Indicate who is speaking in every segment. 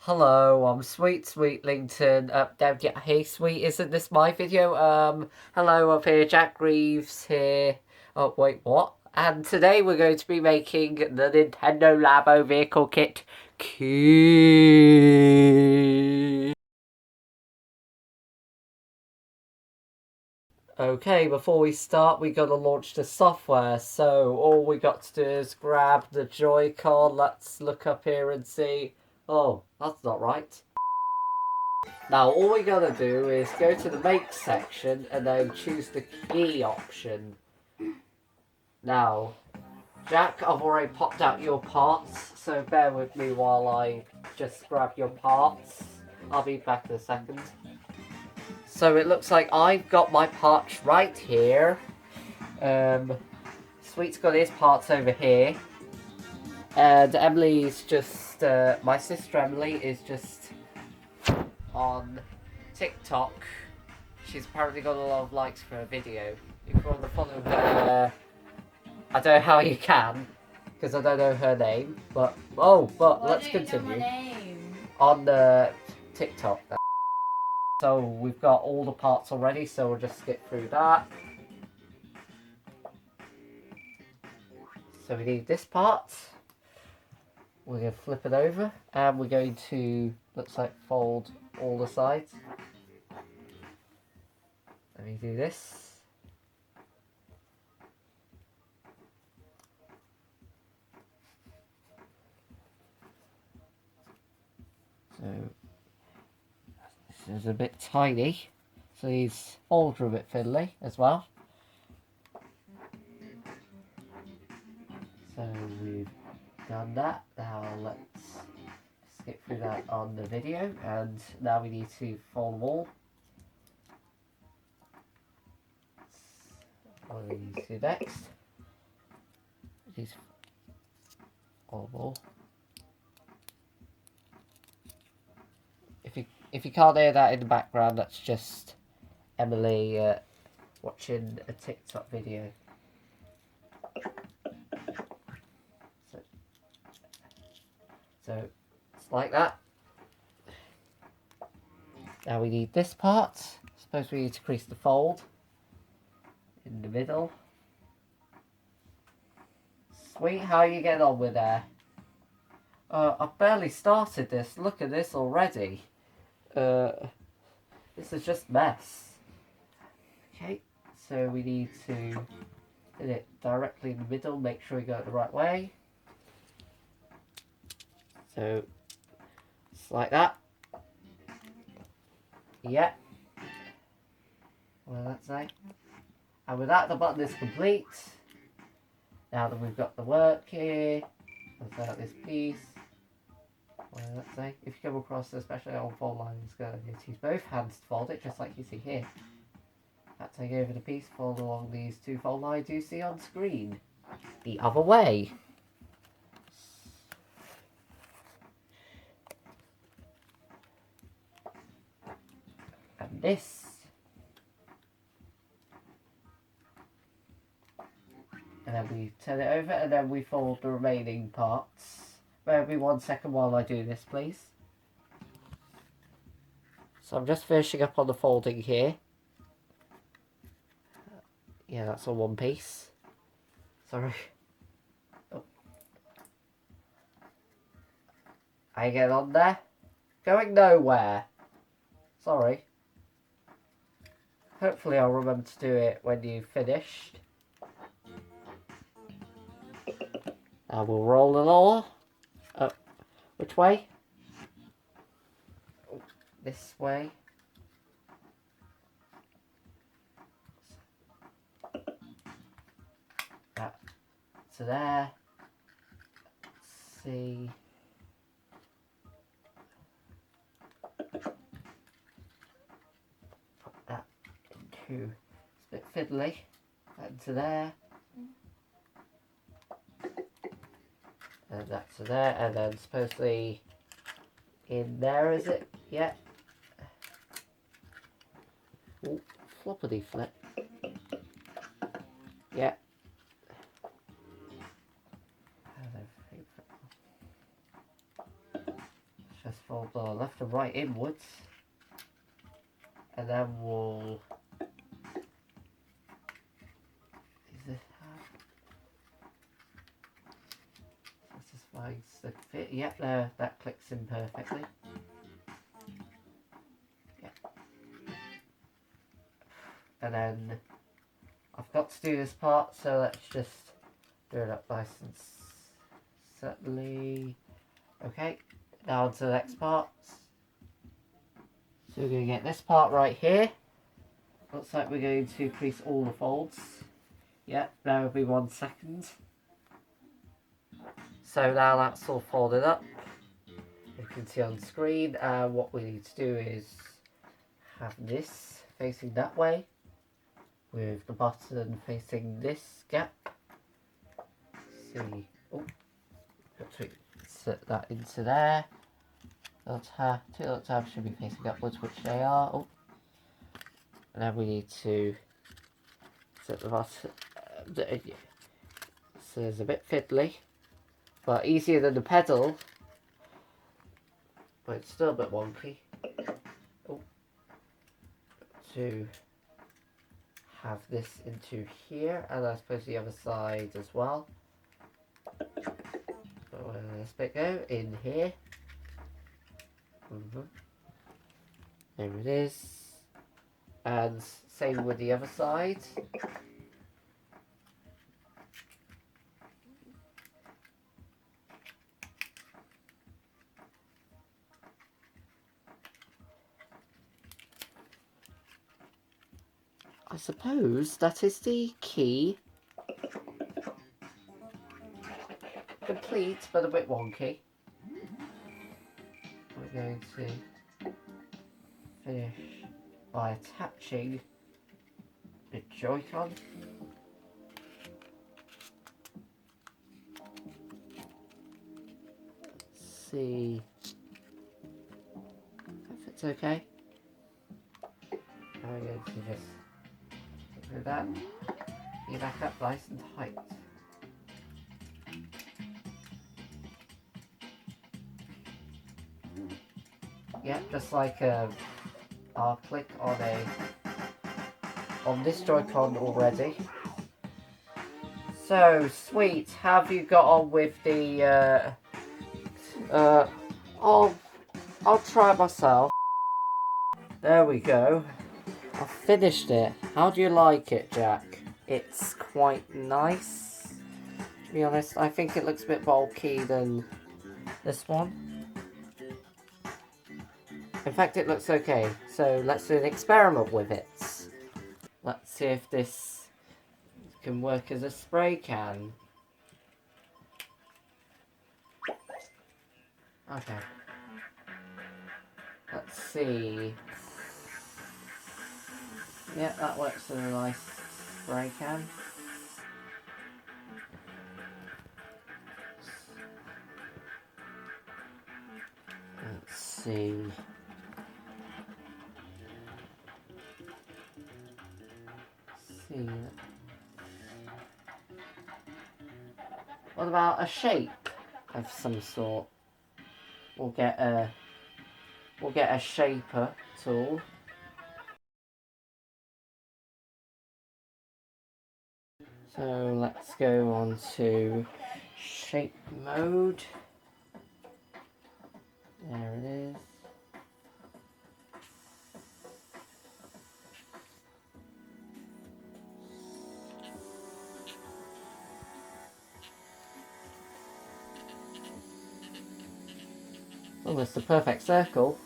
Speaker 1: Hello, I'm Sweet Sweetlington. Yeah, hey Sweet, isn't this my video? Hello, up here, Jack Reeves here. Oh, wait, what? And today we're going to be making the Nintendo Labo vehicle kit. Okay, before we start, we gotta launch the software. So all we got to do is grab the Joy-Con. Let's look up here and see. Oh, that's not right. Now all we gotta do is go to the make section and then choose the key option. Now, Jack, I've already popped out your parts, so bear with me while I just grab your parts. I'll be back in a second. So it looks like I've got my parts right here. Sweet's got his parts over here. And Emily's just, my sister Emily is just on TikTok. She's apparently got a lot of likes for her video. If you want to follow her, I don't know how you can, because I don't know her name. But let's continue on the TikTok. So we've got all the parts already, so we'll just skip through that. So we need this part. We're going to flip it over, and we're going to, looks like, fold all the sides. Let me do this. So this is a bit tiny, so these folds are a bit fiddly as well. So we've done that. Now let's skip through that on the video, and now we need to fold them all. What do we need to do next? These fold them all. If you can't hear that in the background, that's just Emily watching a TikTok video. So it's like that. Now we need this part. I suppose we need to crease the fold in the middle. Sweet, how are you getting on with there? I've barely started this. Look at this already. This is just mess. Okay, so we need to hit it directly in the middle. Make sure we go it the right way. So it's like that. Yeah. What does that say? And with that, the button is complete. Now that we've got the work here, let's out this piece. What does that say? If you come across especially on fold lines, go need to use both hands to fold it, just like you see here. That take over the piece, fold along these two fold lines you see on screen. The other way. And this. And then we turn it over, and then we fold the remaining parts. Bear with me 1 second while I do this, please. So I'm just finishing up on the folding here. Yeah, that's all one piece. Sorry. Oh. I get on there. Going nowhere. Sorry. Hopefully I'll remember to do it when you've finished. Now we'll roll it all. Oh, which way? Oh, this way. That to there. Let's see. Put that into, it's a bit fiddly. That to there. And that to there, and then supposedly in there, is it? Yeah. Oh, floppity flip. Yeah. So just fold the left and right inwards, and then we'll satisfies the fit. Yep, there, that clicks in perfectly. Yep. And then I've got to do this part, so let's just do it up nice and subtly. Okay, now on to the next part. So we're going to get this part right here. Looks like we're going to crease all the folds. Yep, there will be 1 second. So now that's all folded up. You can see on screen, what we need to do is have this facing that way, with the button facing this gap. See, oh, got to insert that into there. Two little tabs should be facing upwards, which they are. Oh. And then we need to set the button. So it's a bit fiddly, but easier than the pedal, but it's still a bit wonky. Oh. To have this into here, and I suppose the other side as well. So where does this bit go? In here. There it is. And same with the other side. I suppose that is the key. Complete, but a bit wonky. We're going to finish by attaching the Joy-Con. Let's see if it's okay. I'm going to just do that. Get back up nice and tight. Yeah, just like I'll click on this Joy-Con already. So sweet, have you got on with the I'll try myself. There we go. I've finished it. How do you like it, Jack? It's quite nice. To be honest, I think it looks a bit bulky than this one. In fact, it looks okay. So let's do an experiment with it. Let's see if this can work as a spray can. Okay. Let's see. Yeah, that works as a nice spray can. Let's see. What about a shape of some sort? We'll get a shaper tool. So let's go on to shape mode. There it is. Oh, it's the perfect circle.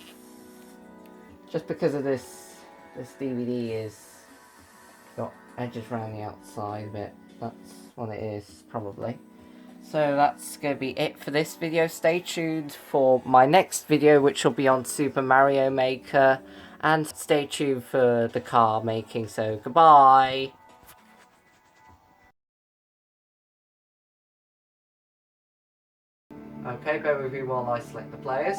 Speaker 1: Just because of this DVD is got edges around the outside bit. That's what it is, probably. So that's going to be it for this video. Stay tuned for my next video, which will be on Super Mario Maker. And stay tuned for the car making. So goodbye. Okay, bear with me while I select the players.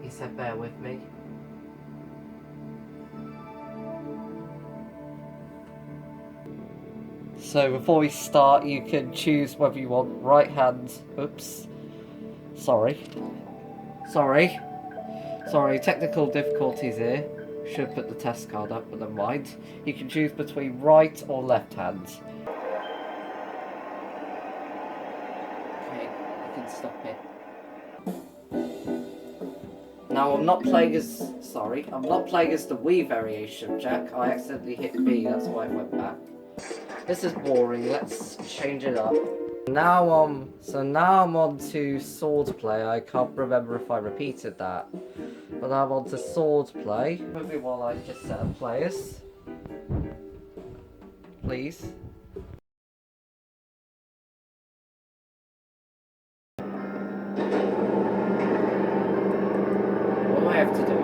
Speaker 1: He said bear with me. So before we start, you can choose whether you want right hand. Oops. Sorry, technical difficulties here. Should put the test card up, but never mind. You can choose between right or left hand. Okay, I can stop it. Now I'm not playing as... Sorry, I'm not playing as the Wii variation of Jack. I accidentally hit B, that's why it went back. This is boring, let's change it up. Now I'm on to sword play. I can't remember if I repeated that. But I'm on to sword play. Maybe while I just set up players. Please. What do I have to do?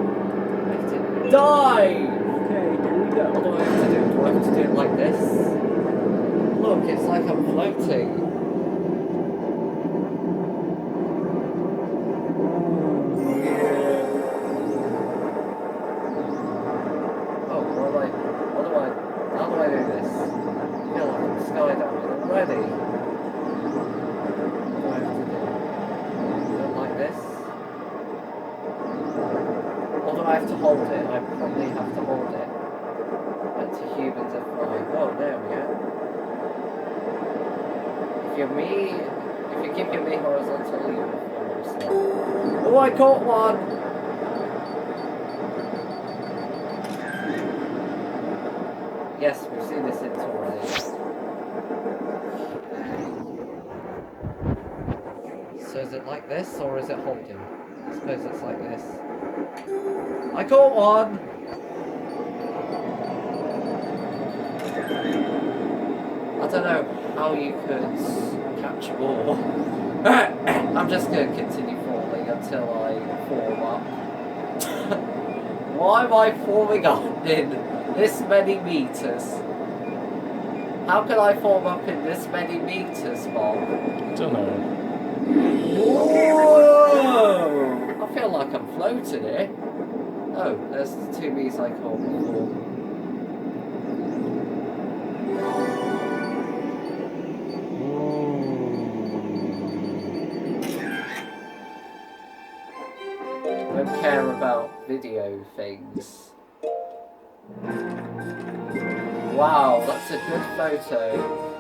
Speaker 1: I have to dive!
Speaker 2: Okay, here we go.
Speaker 1: What do I have to do? Do I have to do it like this? Look, it's like I'm floating. How do I do this? I feel like I'm skydiving already. What do I have to do? Do it like this? Or do I have to hold it? I probably have to hold it. Back to humans are flying. Oh, there we go. If you keep your me horizontally, you'll fall slow. Oh, I caught one! Yes, we've seen this hint already. So is it like this, or is it holding? I suppose it's like this. I caught one! I don't know how you could catch more. I'm just going to continue falling until I form up. Why am I forming up in this many meters? How can I form up in this many meters, Bob?
Speaker 2: I don't know.
Speaker 1: Whoa! I feel like I'm floating here. Oh, there's the two B's I caught before. Don't care about video things. Wow, that's a good photo.